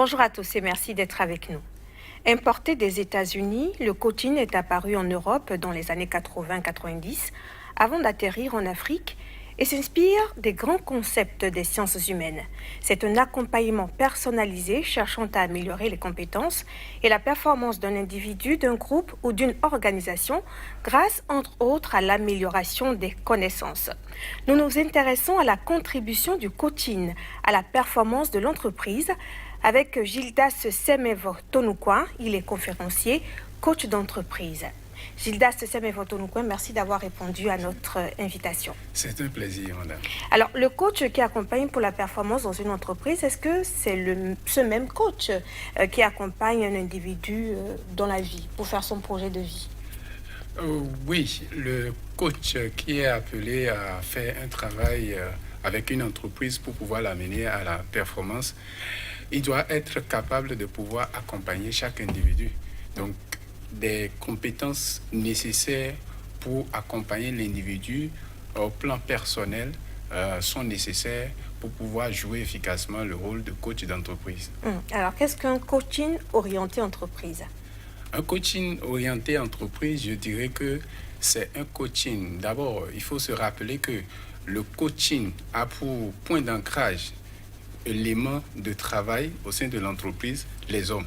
Bonjour à tous et merci d'être avec nous. Importé des États-Unis, le coaching est apparu en Europe dans les années 80-90 avant d'atterrir en Afrique et s'inspire des grands concepts des sciences humaines. C'est un accompagnement personnalisé cherchant à améliorer les compétences et la performance d'un individu, d'un groupe ou d'une organisation grâce entre autres à l'amélioration des connaissances. Nous nous intéressons à la contribution du coaching à la performance de l'entreprise avec Gildas Semevo Tonouquin. Il est conférencier, coach d'entreprise. Gildas Semevo Tonouquin, merci d'avoir répondu à notre invitation. C'est un plaisir, madame. Alors, le coach qui accompagne pour la performance dans une entreprise, est-ce que c'est ce même coach qui accompagne un individu dans la vie, pour faire son projet de vie? Oui, le coach qui est appelé à faire un travail avec une entreprise pour pouvoir l'amener à la performance, il doit être capable de pouvoir accompagner chaque individu. Donc, des compétences nécessaires pour accompagner l'individu au plan personnel sont nécessaires pour pouvoir jouer efficacement le rôle de coach d'entreprise. Alors, qu'est-ce qu'un coaching orienté entreprise? Un coaching orienté entreprise, je dirais que c'est un coaching. D'abord, il faut se rappeler que le coaching a pour point d'ancrage l'élément de travail au sein de l'entreprise, les hommes.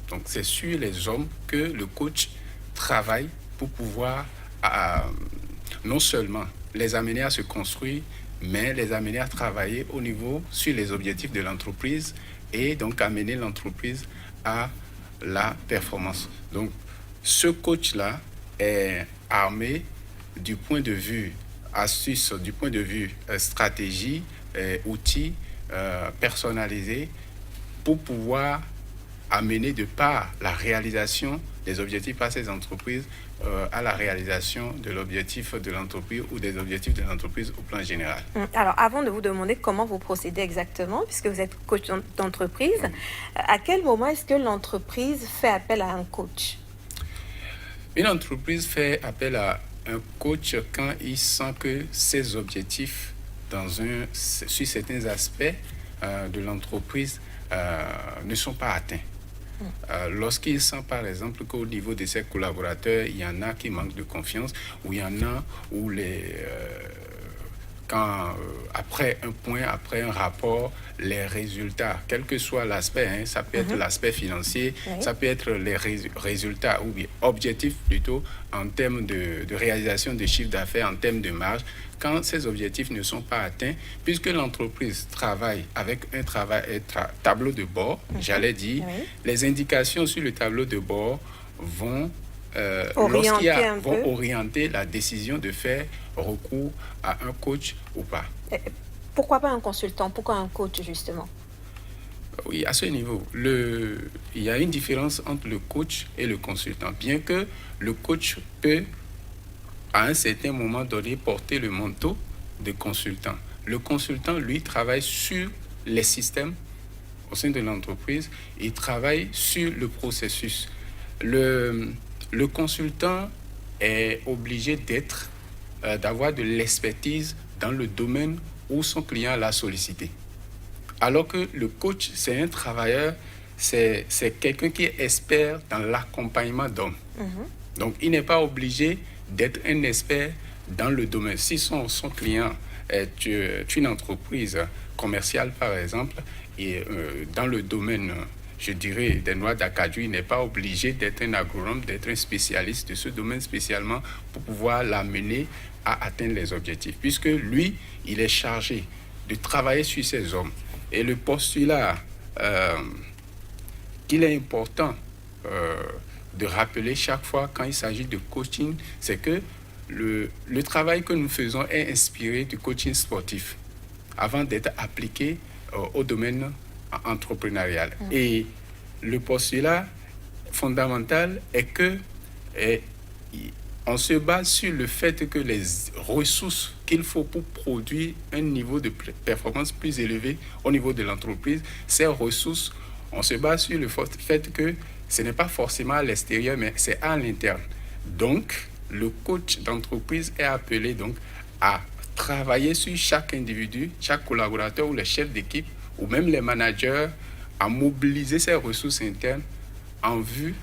Donc, c'est sur les hommes que le coach travaille pour pouvoir non seulement les amener à se construire, mais les amener à travailler au niveau sur les objectifs de l'entreprise et donc amener l'entreprise à la performance. Donc, ce coach-là est armé du point de vue astuce, du point de vue stratégie, outils personnalisés pour pouvoir amener de par la réalisation des objectifs à ces entreprises à la réalisation de l'objectif de l'entreprise ou des objectifs de l'entreprise au plan général. Alors, avant de vous demander comment vous procédez exactement, puisque vous êtes coach d'entreprise, à quel moment est-ce que l'entreprise fait appel à un coach? Une entreprise fait appel à un coach quand il sent que ses objectifs sur certains aspects de l'entreprise ne sont pas atteints. Lorsqu'il sent par exemple qu'au niveau de ses collaborateurs, il y en a qui manquent de confiance, ou il y en a où après un point, après un rapport, les résultats, quel que soit l'aspect, ça peut être l'aspect financier, ça peut être les résultats, ou bien objectifs plutôt, en termes de réalisation de chiffre d'affaires, en termes de marge, quand ces objectifs ne sont pas atteints, puisque l'entreprise travaille avec un tableau de bord, j'allais dire, les indications sur le tableau de bord vont orienter la décision de faire recours à un coach ou pas. Pourquoi pas un consultant? Pourquoi un coach, justement? Oui, à ce niveau, il y a une différence entre le coach et le consultant. Bien que le coach peut, à un certain moment donné, porter le manteau de consultant. Le consultant, lui, travaille sur les systèmes au sein de l'entreprise. Il travaille sur le processus. Le consultant est obligé d'avoir de l'expertise dans le domaine où son client l'a sollicité. Alors que le coach, c'est un travailleur, c'est quelqu'un qui est expert dans l'accompagnement d'hommes. Donc, il n'est pas obligé d'être un expert dans le domaine. Si son client est une entreprise commerciale, par exemple, et dans le domaine, je dirais, des noix d'acajou, il n'est pas obligé d'être un agronome, d'être un spécialiste de ce domaine spécialement pour pouvoir l'amener à atteindre les objectifs. Puisque lui, il est chargé de travailler sur ces hommes. Et le postulat qu'il est important de rappeler chaque fois quand il s'agit de coaching, c'est que le travail que nous faisons est inspiré du coaching sportif avant d'être appliqué au domaine entrepreneurial. Et le postulat fondamental est que on se base sur le fait que les ressources qu'il faut pour produire un niveau de performance plus élevé au niveau de l'entreprise, ces ressources, on se base sur le fait que ce n'est pas forcément à l'extérieur, mais c'est à l'interne. Donc, le coach d'entreprise est appelé donc à travailler sur chaque individu, chaque collaborateur ou les chefs d'équipe ou même les managers à mobiliser ses ressources internes en vue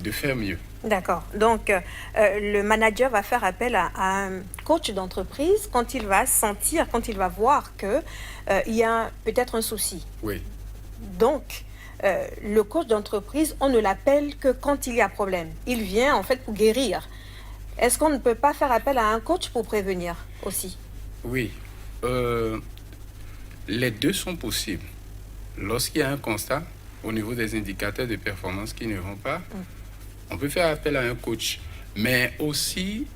de faire mieux. D'accord. Donc, le manager va faire appel à un coach d'entreprise quand il va sentir, quand il va voir que il y a peut-être un souci. Oui, Donc, le coach d'entreprise, on ne l'appelle que quand il y a problème. Il vient en fait pour guérir. Est-ce qu'on ne peut pas faire appel à un coach pour prévenir aussi? oui. Les deux sont possibles. Lorsqu'il y a un constat au niveau des indicateurs de performance qui ne vont pas, on peut faire appel à un coach. Mais aussi,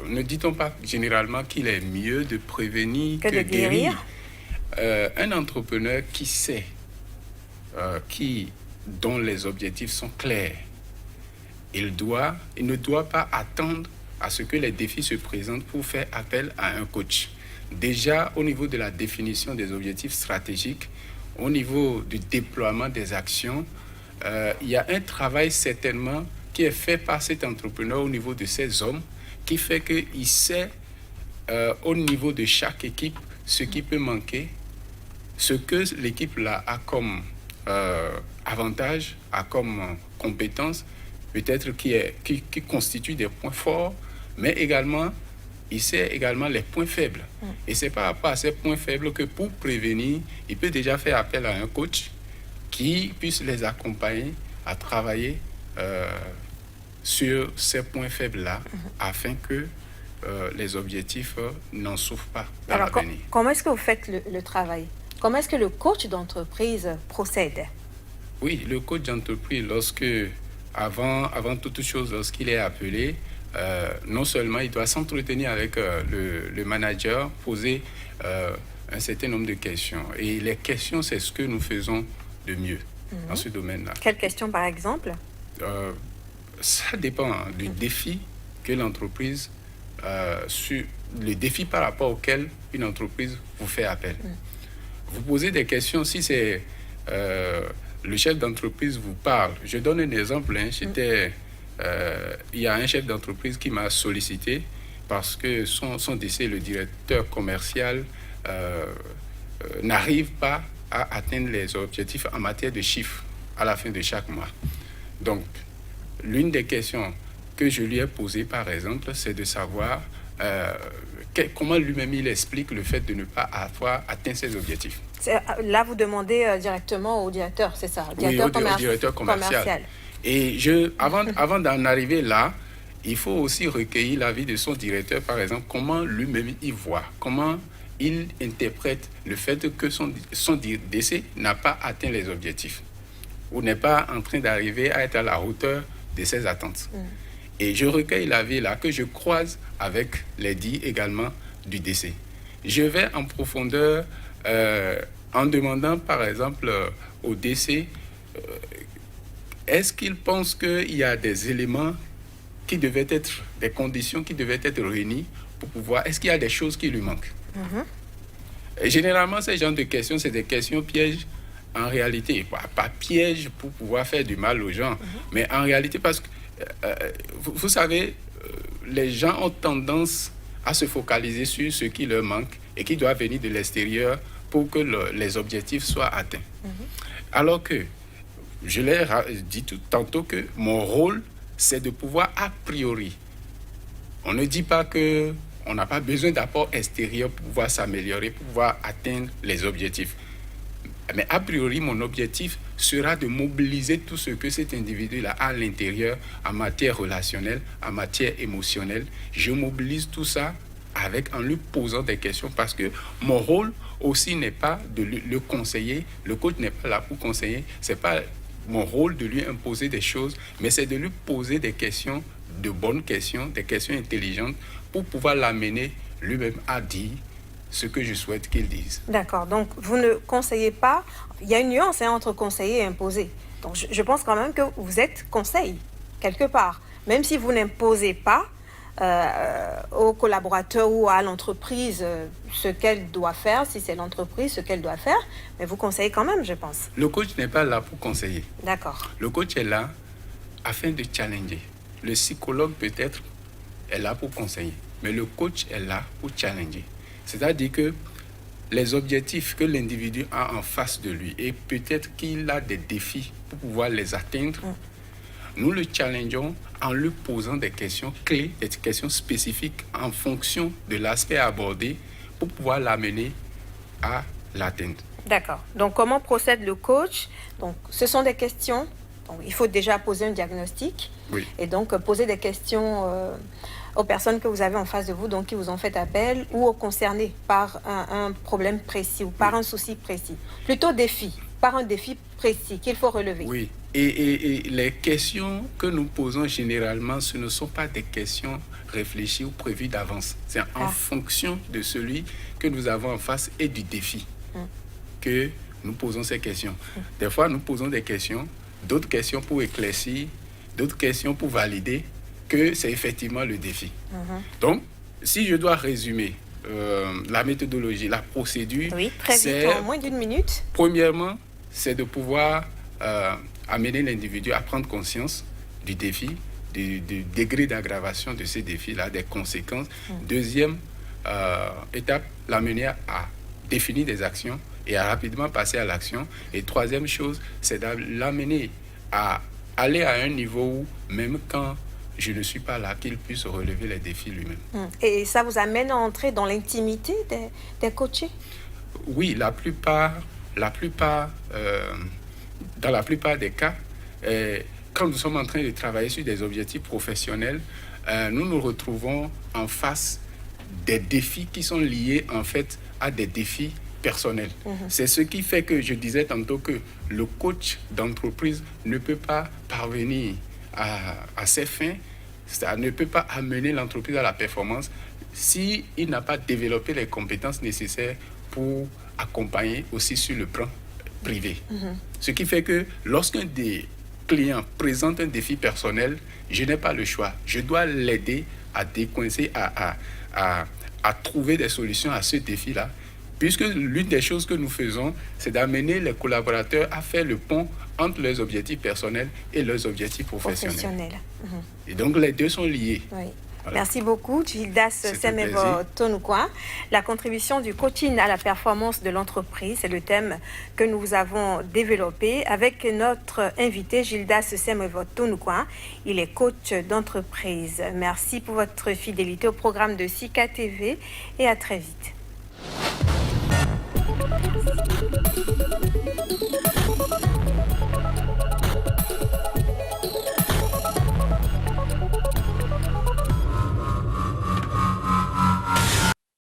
ne dit-on pas généralement qu'il est mieux de prévenir que de guérir? Un entrepreneur qui sait, dont les objectifs sont clairs, il ne doit pas attendre à ce que les défis se présentent pour faire appel à un coach. Déjà, au niveau de la définition des objectifs stratégiques, au niveau du déploiement des actions, il y a un travail certainement qui est fait par cet entrepreneur au niveau de ses hommes, qui fait qu'il sait au niveau de chaque équipe ce qui peut manquer, ce que l'équipe là a comme avantage, a comme compétence, peut-être qui constitue des points forts, mais également, il sait également les points faibles. Et c'est par rapport à ces points faibles que pour prévenir, il peut déjà faire appel à un coach qui puisse les accompagner à travailler sur ces points faibles-là afin que les objectifs n'en souffrent pas dans l'avenir. Comment est-ce que vous faites le travail? Comment est-ce que le coach d'entreprise procède? Oui, le coach d'entreprise, avant toute chose, lorsqu'il est appelé, non seulement il doit s'entretenir avec le manager, poser un certain nombre de questions. Et les questions, c'est ce que nous faisons de mieux dans ce domaine-là. Quelles questions, par exemple? Ça dépend du défi que l'entreprise, le défi par rapport auquel une entreprise vous fait appel. Vous posez des questions, si c'est le chef d'entreprise vous parle. Je donne un exemple. Il y a un chef d'entreprise qui m'a sollicité parce que son décès, le directeur commercial, n'arrive pas à atteindre les objectifs en matière de chiffres à la fin de chaque mois. Donc, l'une des questions que je lui ai posées, par exemple, c'est de savoir comment lui-même il explique le fait de ne pas avoir atteint ses objectifs. Là, vous demandez directement au directeur, c'est ça? Au directeur commercial. Et avant d'en arriver là, il faut aussi recueillir l'avis de son directeur, par exemple, comment lui-même il voit, comment il interprète le fait que son décès n'a pas atteint les objectifs ou n'est pas en train d'arriver à être à la hauteur de ses attentes. Et je recueille l'avis là que je croise avec les dits également du décès. Je vais en profondeur en demandant par exemple au décès est-ce qu'il pense qu'il y a des éléments qui devaient être, des conditions qui devaient être réunies pour pouvoir, est-ce qu'il y a des choses qui lui manquent? Et généralement, ces genres de questions, c'est des questions pièges en réalité. Pas pièges pour pouvoir faire du mal aux gens, mais en réalité, parce que, vous savez, les gens ont tendance à se focaliser sur ce qui leur manque et qui doit venir de l'extérieur pour que les objectifs soient atteints. Alors que, je l'ai dit tantôt que mon rôle, c'est de pouvoir a priori. On ne dit pas qu'on n'a pas besoin d'apport extérieur pour pouvoir s'améliorer, pour pouvoir atteindre les objectifs. Mais a priori, mon objectif sera de mobiliser tout ce que cet individu-là a à l'intérieur en matière relationnelle, en matière émotionnelle. Je mobilise tout ça en lui posant des questions parce que mon rôle aussi n'est pas de le conseiller. Le coach n'est pas là pour conseiller. C'est pas mon rôle de lui imposer des choses, mais c'est de lui poser des questions, de bonnes questions, des questions intelligentes pour pouvoir l'amener lui-même à dire ce que je souhaite qu'il dise. D'accord. Donc, vous ne conseillez pas. Il y a une nuance entre conseiller et imposer. Donc, je pense quand même que vous êtes conseil, quelque part. Même si vous n'imposez pas aux collaborateurs ou à l'entreprise ce qu'elle doit faire, si c'est l'entreprise, ce qu'elle doit faire, mais vous conseillez quand même, je pense. Le coach n'est pas là pour conseiller. D'accord. Le coach est là afin de challenger. Le psychologue, peut-être, est là pour conseiller. Mais le coach est là pour challenger. C'est-à-dire que les objectifs que l'individu a en face de lui et peut-être qu'il a des défis pour pouvoir les atteindre, nous le challengeons en lui posant des questions clés, des questions spécifiques en fonction de l'aspect abordé pour pouvoir l'amener à l'atteindre. D'accord. Donc, comment procède le coach? Donc, ce sont des questions. Donc, il faut déjà poser un diagnostic. Oui. Et donc, poser des questions aux personnes que vous avez en face de vous, donc qui vous ont fait appel, ou aux concernés par un problème précis ou par un souci précis. Plutôt défi, par un défi précis qu'il faut relever. Oui. Et les questions que nous posons généralement, ce ne sont pas des questions réfléchies ou prévues d'avance. C'est en fonction de celui que nous avons en face et du défi que nous posons ces questions. Des fois, nous posons des questions, d'autres questions pour éclaircir, d'autres questions pour valider que c'est effectivement le défi. Donc, si je dois résumer la méthodologie, la procédure, oui, très vite, en moins d'1 minute. Premièrement, c'est de pouvoir amener l'individu à prendre conscience du défi, du degré d'aggravation de ces défis-là, des conséquences. Deuxième étape, l'amener à définir des actions et à rapidement passer à l'action. Et troisième chose, c'est de l'amener à aller à un niveau où, même quand je ne suis pas là, qu'il puisse relever les défis lui-même. Et ça vous amène à entrer dans l'intimité des coachés? Oui, dans la plupart des cas, quand nous sommes en train de travailler sur des objectifs professionnels, nous nous retrouvons en face des défis qui sont liés en fait à des défis personnels. C'est ce qui fait que je disais tantôt que le coach d'entreprise ne peut pas parvenir à ses fins, ça ne peut pas amener l'entreprise à la performance s'il n'a pas développé les compétences nécessaires pour accompagner aussi sur le plan privé. Ce qui fait que lorsqu'un des clients présente un défi personnel, je n'ai pas le choix. Je dois l'aider à décoincer, à trouver des solutions à ce défi-là, puisque l'une des choses que nous faisons, c'est d'amener les collaborateurs à faire le pont entre leurs objectifs personnels et leurs objectifs professionnels. Et donc, les deux sont liés. Oui. Voilà. Merci beaucoup, Gildas Semevo Tonukwa. La contribution du coaching à la performance de l'entreprise, c'est le thème que nous avons développé avec notre invité Gildas Semevo Tonukwa. Il est coach d'entreprise. Merci pour votre fidélité au programme de Sika TV et à très vite.